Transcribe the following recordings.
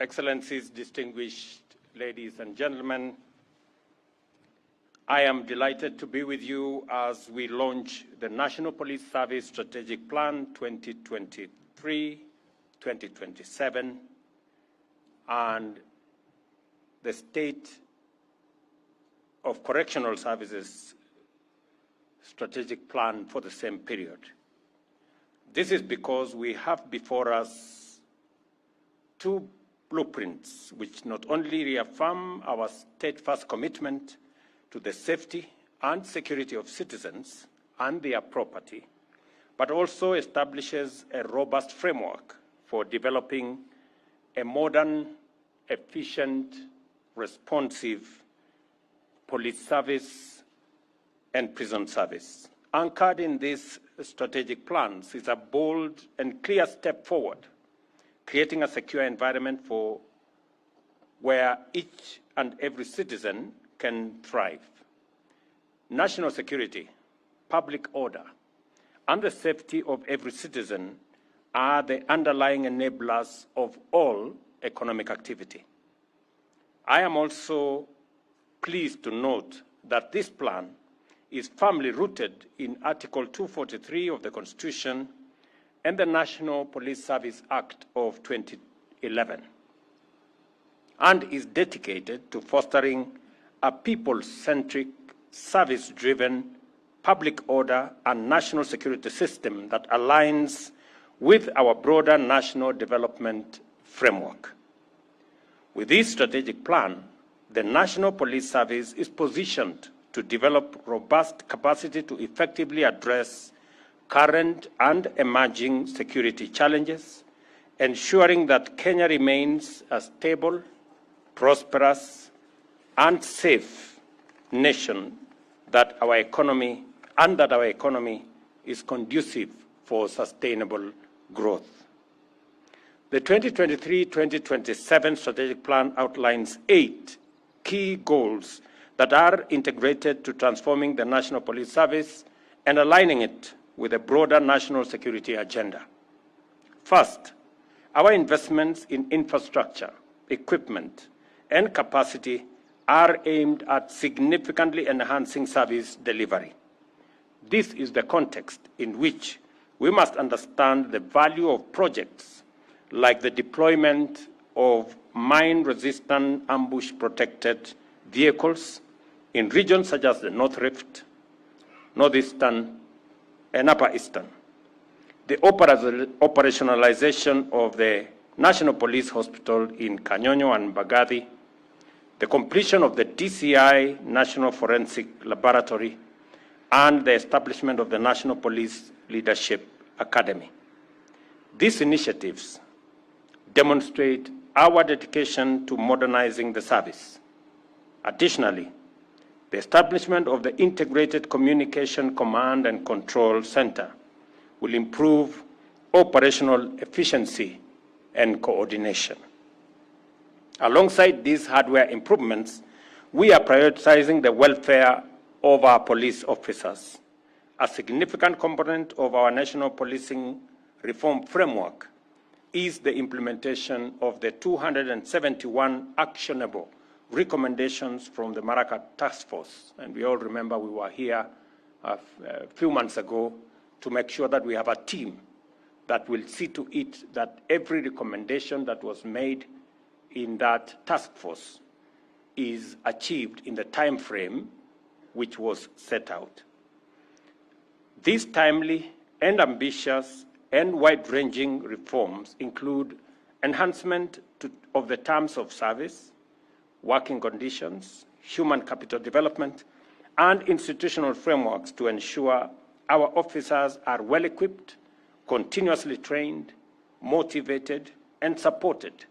Excellencies, distinguished ladies and gentlemen, I am delighted to be with you as we launch the National Police Service Strategic Plan 2023-2027 and the State of Correctional Services Strategic Plan for the same period. This is because we have before us two blueprints which not only reaffirm our steadfast commitment to the safety and security of citizens and their property, but also establishes a robust framework for developing a modern, efficient, responsive police service and prison service. Anchored in these strategic plans is a bold and clear step forward, creating a secure environment for where each and every citizen can thrive. National security, public order, and the safety of every citizen are the underlying enablers of all economic activity. I am also pleased to note that this plan is firmly rooted in Article 243 of the Constitution and the National Police Service Act of 2011, and is dedicated to fostering a people-centric, service-driven public order and national security system that aligns with our broader national development framework. With this strategic plan, the National Police Service is positioned to develop robust capacity to effectively address current and emerging security challenges, ensuring that Kenya remains a stable, prosperous, and safe nation, that our economy is conducive for sustainable growth. The 2023-2027 strategic plan outlines 8 key goals that are integrated to transforming the National Police Service and aligning it with a broader national security agenda. First, our investments in infrastructure, equipment, and capacity are aimed at significantly enhancing service delivery. This is the context in which we must understand the value of projects like the deployment of mine-resistant ambush-protected vehicles in regions such as the North Rift, Northeastern, and Upper Eastern, the operationalization of the National Police Hospital in Kanyonyo and Mbagathi, the completion of the DCI National Forensic Laboratory, and the establishment of the National Police Leadership Academy. These initiatives demonstrate our dedication to modernizing the service. Additionally, the establishment of the Integrated Communication Command and Control Center will improve operational efficiency and coordination. Alongside these hardware improvements, we are prioritizing the welfare of our police officers. A significant component of our national policing reform framework is the implementation of the 271 actionable recommendations from the Maraka Task Force. And we all remember we were here a few months ago to make sure that we have a team that will see to it that every recommendation that was made in that task force is achieved in the time frame which was set out. These timely and ambitious and wide-ranging reforms include enhancement of the terms of service, working conditions, human capital development, and institutional frameworks to ensure our officers are well-equipped, continuously trained, motivated, and supported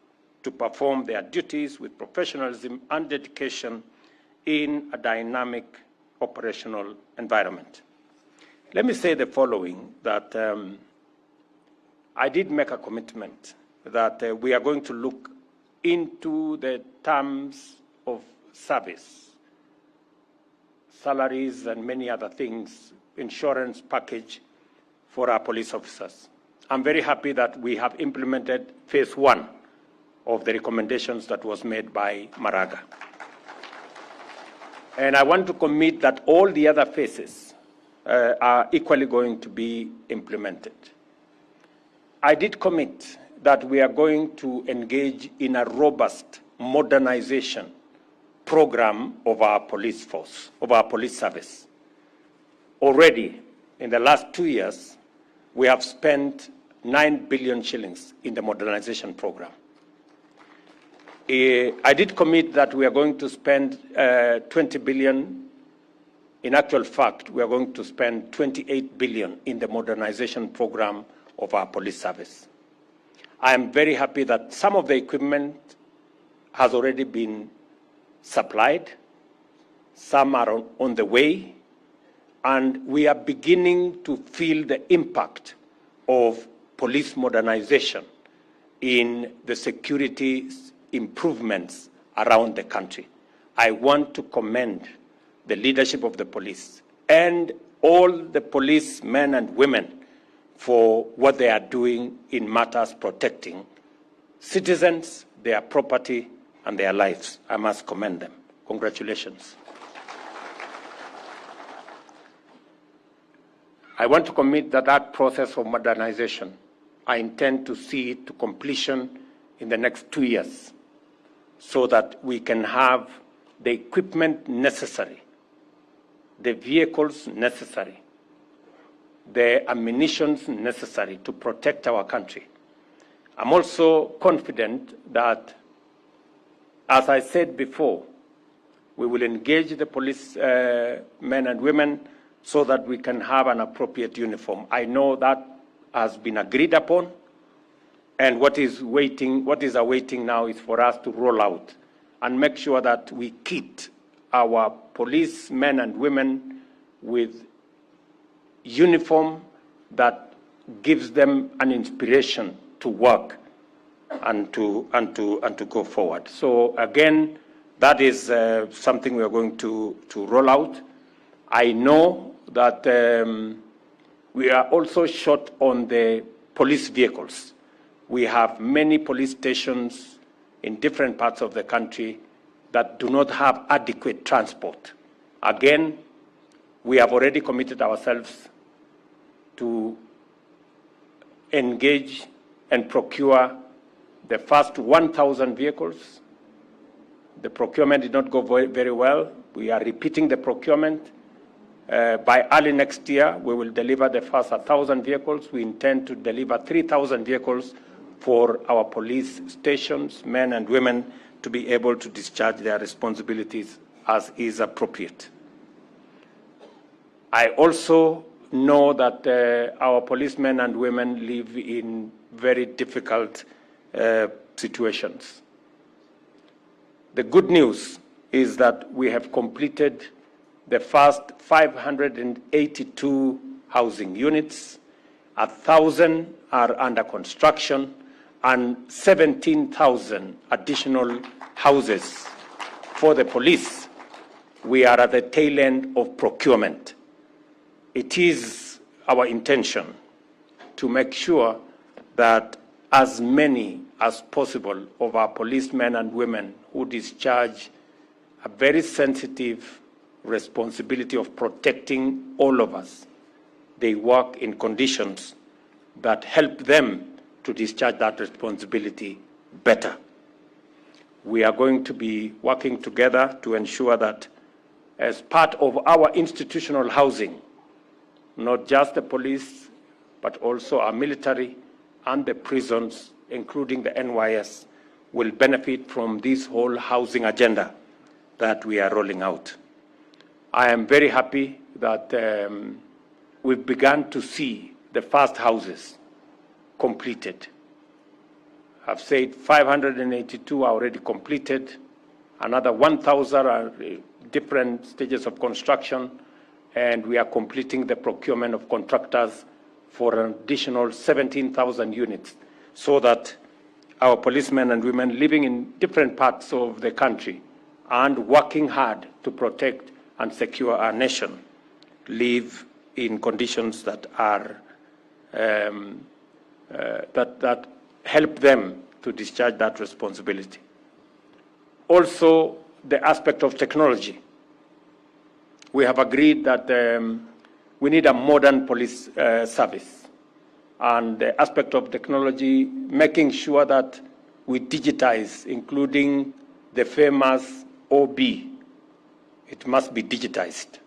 to perform their duties with professionalism and dedication in a dynamic operational environment. Let me say the following, that I did make a commitment that we are going to look into the terms of service, salaries and many other things, insurance package for our police officers. I'm very happy that we have implemented phase 1 of the recommendations that was made by Maraga. And I want to commit that all the other phases are equally going to be implemented. I did commit that we are going to engage in a robust modernization program of our police force, of our police service. Already, in the last 2 years, we have spent 9 billion shillings in the modernization program. I did commit that we are going to spend 20 billion. In actual fact, we are going to spend 28 billion in the modernization program of our police service. I am very happy that some of the equipment has already been supplied, some are on the way, and we are beginning to feel the impact of police modernization in the security improvements around the country. I want to commend the leadership of the police and all the policemen and women for what they are doing in matters protecting citizens, their property, and their lives. I must commend them. Congratulations. I want to commit that process of modernization, I intend to see it to completion in the next 2 years, so that we can have the equipment necessary, the vehicles necessary, the ammunition necessary to protect our country. I'm also confident that, as I said before, we will engage the police men and women so that we can have an appropriate uniform. I know that has been agreed upon, and what is awaiting now is for us to roll out and make sure that we kit our policemen and women with uniform that gives them an inspiration to work and to go forward. So again, that is something we are going to roll out. I know that we are also short on the police vehicles. We have many police stations in different parts of the country that do not have adequate transport. Again, we have already committed ourselves to engage and procure the first 1,000 vehicles. The procurement did not go very well. We are repeating the procurement. By early next year, we will deliver the first 1,000 vehicles. We intend to deliver 3,000 vehicles for our police stations, men and women, to be able to discharge their responsibilities as is appropriate. I also know that our policemen and women live in very difficult situations. The good news is that we have completed the first 582 housing units, 1,000 are under construction, and 17,000 additional houses for the police. We are at the tail end of procurement. It is our intention to make sure that as many as possible of our policemen and women who discharge a very sensitive responsibility of protecting all of us, they work in conditions that help them to discharge that responsibility better. We are going to be working together to ensure that as part of our institutional housing, not just the police, but also our military and the prisons, including the NYS, will benefit from this whole housing agenda that we are rolling out. I am very happy that we've begun to see the first houses completed. I've said 582 are already completed. Another 1,000 are different stages of construction, and we are completing the procurement of contractors for an additional 17,000 units, so that our policemen and women living in different parts of the country and working hard to protect and secure our nation live in conditions that are that help them to discharge that responsibility. Also, the aspect of technology. We have agreed that we need a modern police service, and the aspect of technology, making sure that we digitize, including the famous OB. It must be digitized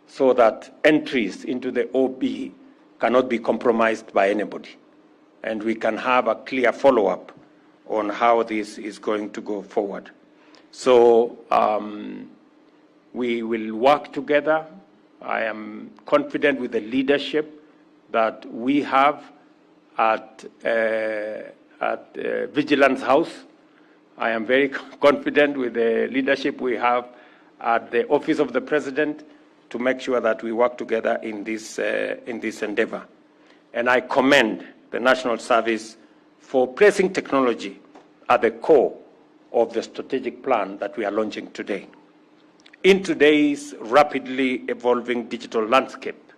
so that entries into the OB cannot be compromised by anybody. And we can have a clear follow-up on how this is going to go forward. So we will work together. I am confident with the leadership that we have at Vigilance House. I am very confident with the leadership we have at the Office of the President to make sure that we work together in this endeavor. And I commend the National Service for placing technology at the core of the strategic plan that we are launching today. In today's rapidly evolving digital landscape,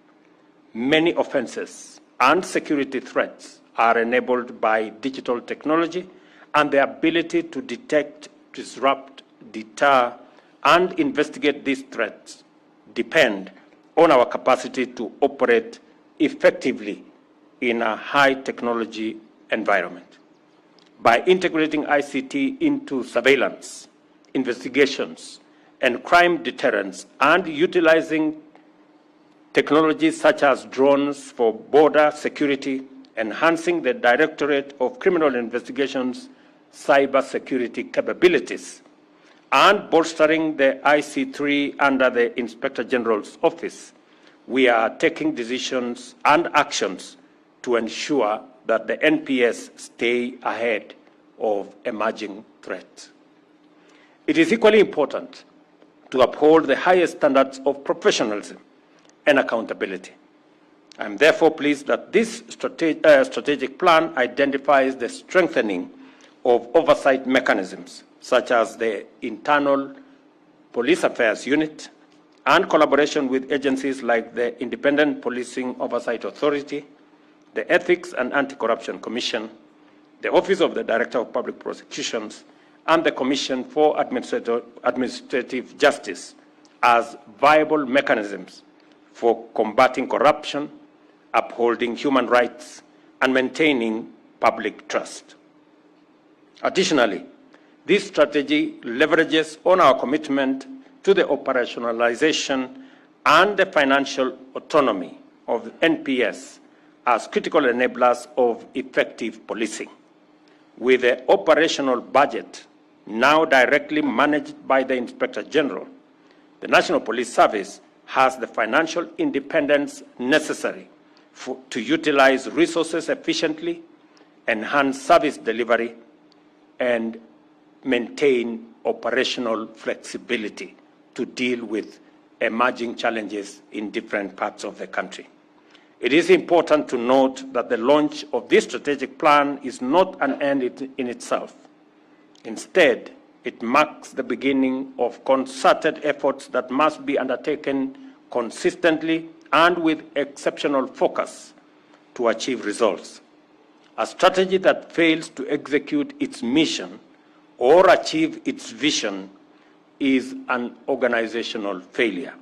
many offenses and security threats are enabled by digital technology, and the ability to detect, disrupt, deter, and investigate these threats depend on our capacity to operate effectively in a high technology environment. By integrating ICT into surveillance, investigations, and crime deterrence, and utilizing technologies such as drones for border security, enhancing the Directorate of Criminal Investigations cybersecurity capabilities, and bolstering the IC3 under the Inspector General's office, we are taking decisions and actions to ensure that the NPS stay ahead of emerging threats. It is equally important to uphold the highest standards of professionalism and accountability. I am therefore pleased that this strategic plan identifies the strengthening of oversight mechanisms, such as the Internal Police Affairs Unit, and collaboration with agencies like the Independent Policing Oversight Authority, the Ethics and Anti-Corruption Commission, the Office of the Director of Public Prosecutions, and the Commission for Administrative Justice as viable mechanisms for combating corruption, upholding human rights, and maintaining public trust. Additionally, this strategy leverages on our commitment to the operationalization and the financial autonomy of NPS as critical enablers of effective policing. With the operational budget now directly managed by the Inspector General, the National Police Service has the financial independence necessary to utilize resources efficiently, enhance service delivery, and maintain operational flexibility to deal with emerging challenges in different parts of the country. It is important to note that the launch of this strategic plan is not an end in itself. Instead, it marks the beginning of concerted efforts that must be undertaken consistently and with exceptional focus to achieve results. A strategy that fails to execute its mission or achieve its vision is an organizational failure,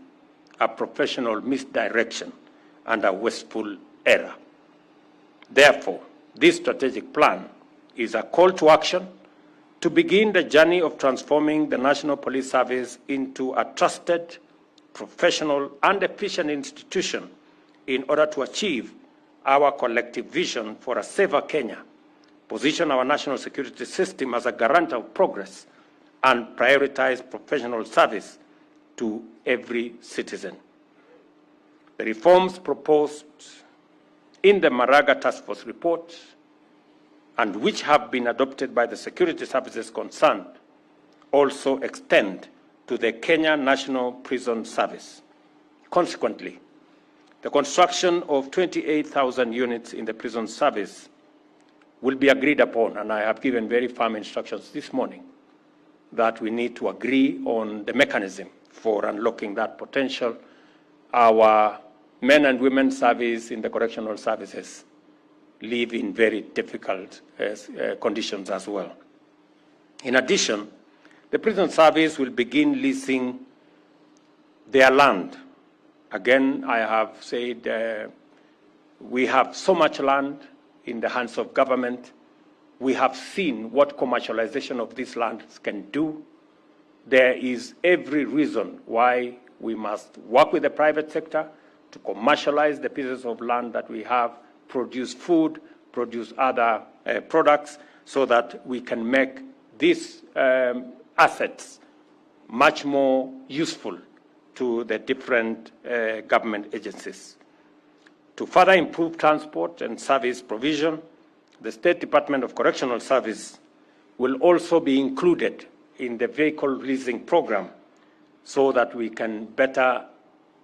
a professional misdirection, and a wasteful error. Therefore, this strategic plan is a call to action to begin the journey of transforming the National Police Service into a trusted, professional, and efficient institution in order to achieve our collective vision for a safer Kenya, position our national security system as a guarantor of progress, and prioritize professional service to every citizen. The reforms proposed in the Maraga Task Force report, and which have been adopted by the security services concerned, also extend to the Kenya National Prison Service. Consequently, the construction of 28,000 units in the prison service will be agreed upon, and I have given very firm instructions this morning that we need to agree on the mechanism for unlocking that potential. Our men and women service in the correctional services live in very difficult conditions as well. In addition, the prison service will begin leasing their land. Again, I have said we have so much land in the hands of government. We have seen what commercialization of these lands can do. There is every reason why we must work with the private sector to commercialize the pieces of land that we have, produce food, produce other products, so that we can make these assets much more useful to the different government agencies. To further improve transport and service provision, the State Department of Correctional Service will also be included in the vehicle leasing program so that we can better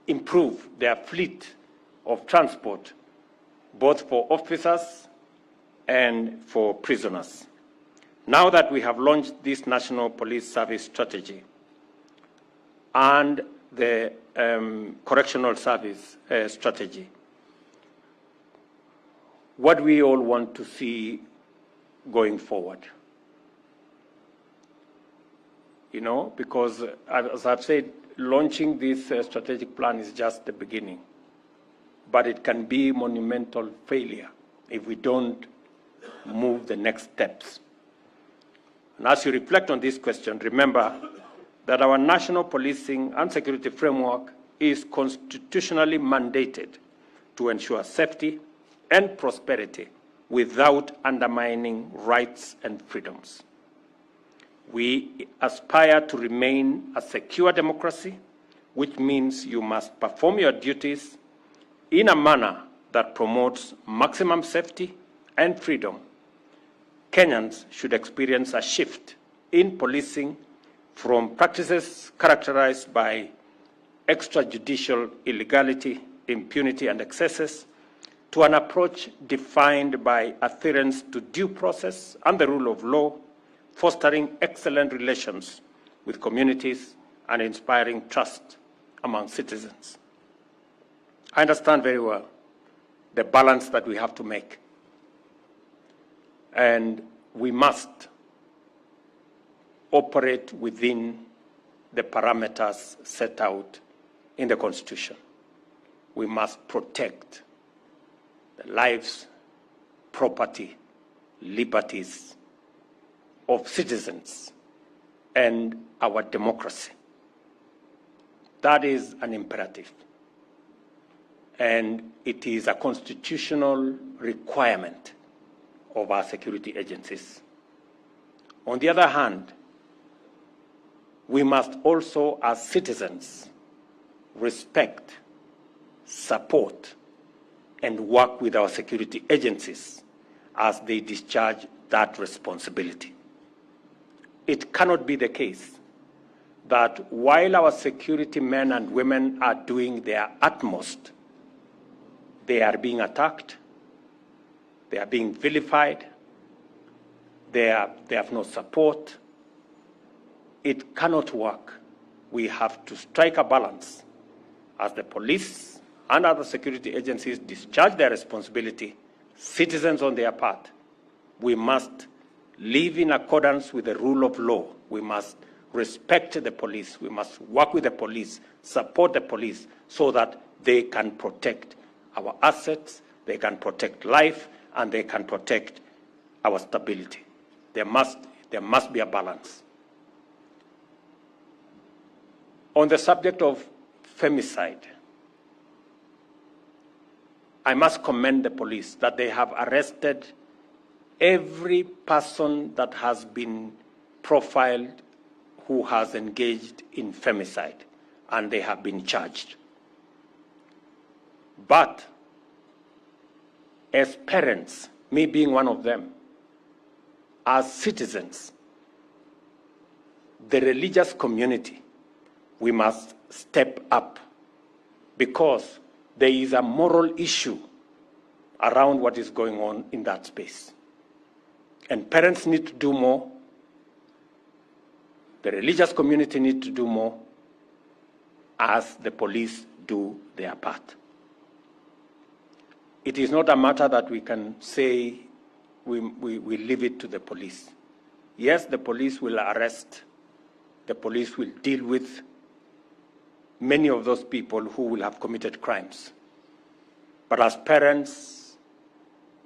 improve their fleet of transport, both for officers and for prisoners. Now that we have launched this National Police Service Strategy and the Correctional Service Strategy, what we all want to see going forward. You know, because as I've said, launching this strategic plan is just the beginning, but it can be monumental failure if we don't move the next steps. And as you reflect on this question, remember that our national policing and security framework is constitutionally mandated to ensure safety and prosperity without undermining rights and freedoms. We aspire to remain a secure democracy, which means you must perform your duties in a manner that promotes maximum safety and freedom. Kenyans should experience a shift in policing from practices characterized by extrajudicial illegality, impunity, and excesses to an approach defined by adherence to due process and the rule of law, fostering excellent relations with communities and inspiring trust among citizens. I understand very well the balance that we have to make, and we must operate within the parameters set out in the Constitution. We must protect the lives, property, liberties of citizens and our democracy. That is an imperative, and it is a constitutional requirement of our security agencies. On the other hand, we must also, as citizens, respect, support, and work with our security agencies as they discharge that responsibility. It cannot be the case that while our security men and women are doing their utmost, they are being attacked, they are being vilified, they have no support. It cannot work. We have to strike a balance as the police and other security agencies discharge their responsibility, citizens on their part. We must live in accordance with the rule of law. We must respect the police. We must work with the police, support the police so that they can protect our assets, they can protect life, and they can protect our stability. There must be a balance. On the subject of femicide, I must commend the police that they have arrested every person that has been profiled who has engaged in femicide, and they have been charged. But as parents, me being one of them, as citizens, the religious community, we must step up because there is a moral issue around what is going on in that space. And parents need to do more. The religious community need to do more as the police do their part. it is not a matter that we can say we leave it to the police. Yes, the police will arrest, the police will deal with many of those people who will have committed crimes. But as parents,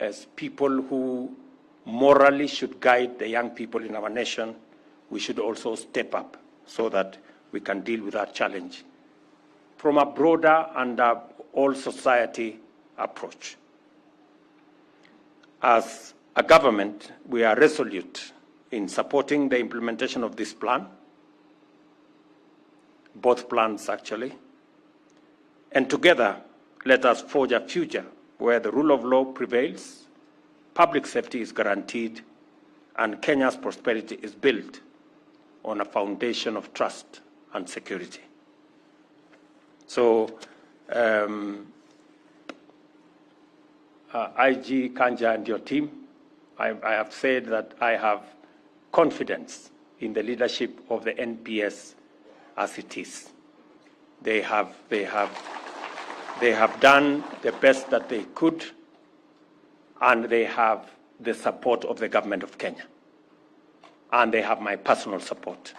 as people who morally should guide the young people in our nation, we should also step up so that we can deal with that challenge from a broader and all society approach. As a government, we are resolute in supporting the implementation of this plan, both plans actually, and together let us forge a future where the rule of law prevails, public safety is guaranteed, and Kenya's prosperity is built on a foundation of trust and security. So, IG Kanja and your team, I have said that I have confidence in the leadership of the NPS as it is. They have done the best that they could, and they have the support of the government of Kenya, and they have my personal support.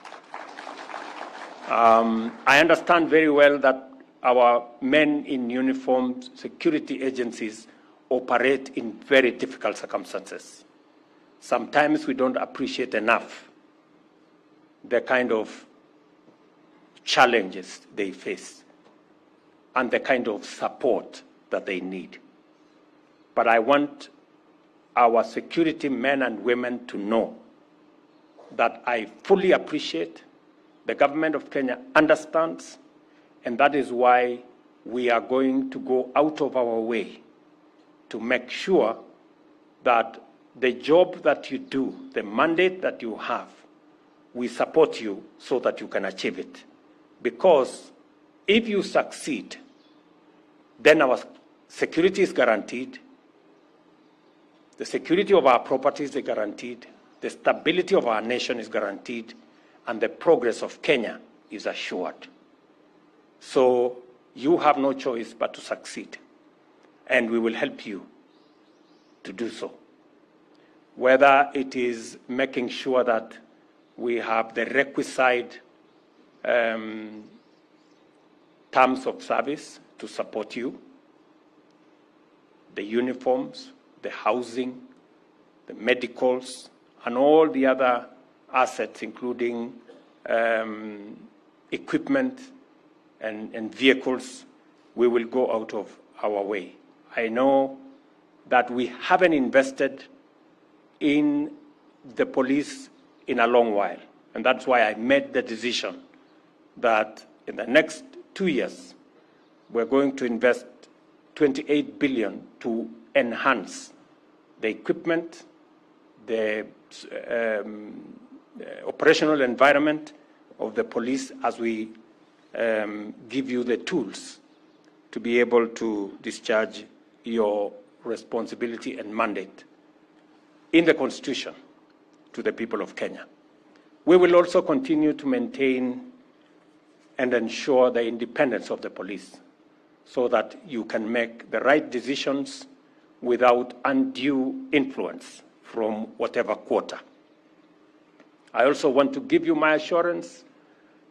I understand very well that our men in uniform security agencies operate in very difficult circumstances. Sometimes we don't appreciate enough the kind of challenges they face and the kind of support that they need. But I want our security men and women to know that I fully appreciate, the government of Kenya understands, and that is why we are going to go out of our way to make sure that the job that you do, the mandate that you have, we support you so that you can achieve it. Because if you succeed, then our security is guaranteed, the security of our properties is guaranteed, the stability of our nation is guaranteed, and the progress of Kenya is assured. So you have no choice but to succeed, and we will help you to do so. Whether it is making sure that we have the requisite terms of service to support you, the uniforms, the housing, the medicals, and all the other assets, including equipment and vehicles, we will go out of our way. I know that we haven't invested in the police in a long while, and that's why I made the decision that in the next 2 years, we're going to invest 28 billion to enhance the equipment, the operational environment of the police as we give you the tools to be able to discharge your responsibility and mandate in the Constitution to the people of Kenya. We will also continue to maintain and ensure the independence of the police so that you can make the right decisions without undue influence from whatever quarter. I also want to give you my assurance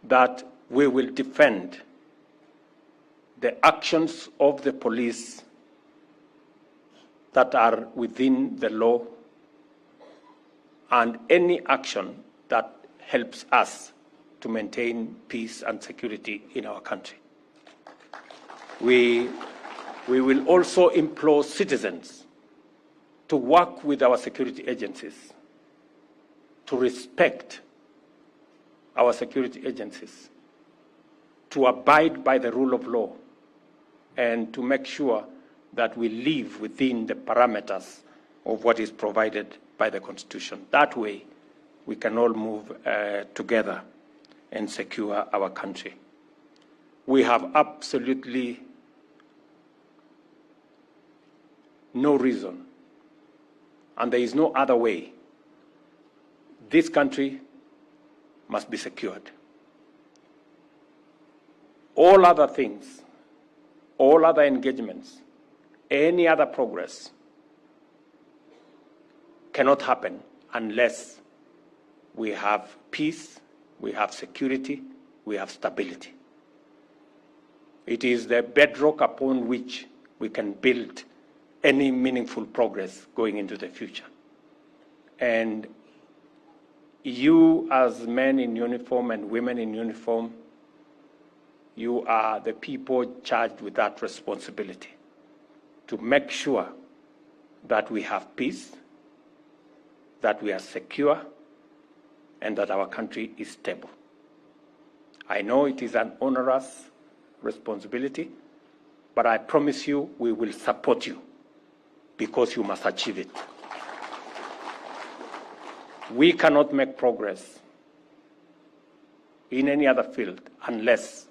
that we will defend the actions of the police that are within the law and any action that helps us to maintain peace and security in our country. We will also implore citizens to work with our security agencies, to respect our security agencies, to abide by the rule of law, and to make sure that we live within the parameters of what is provided by the Constitution. That way, we can all move together and secure our country. We have absolutely no reason, and there is no other way. This country must be secured. All other things, all other engagements any other progress cannot happen unless we have peace, we have security, we have stability. It is the bedrock upon which we can build any meaningful progress going into the future. And you, as men in uniform and women in uniform, you are the people charged with that responsibility to make sure that we have peace, that we are secure, and that our country is stable. I know it is an onerous responsibility, but I promise you we will support you because you must achieve it. We cannot make progress in any other field unless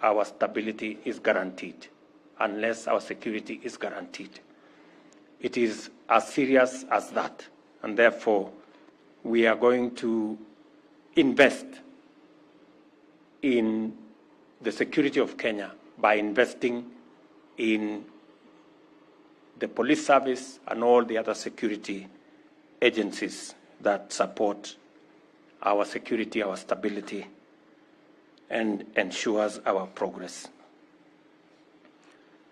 our stability is guaranteed, unless our security is guaranteed. It is as serious as that, and therefore we are going to invest in the security of Kenya by investing in the police service and all the other security agencies that support our security, our stability, and ensures our progress.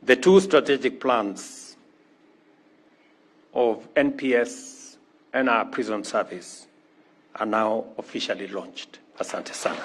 The two strategic plans of NPS and our prison service are now officially launched. Asante sana.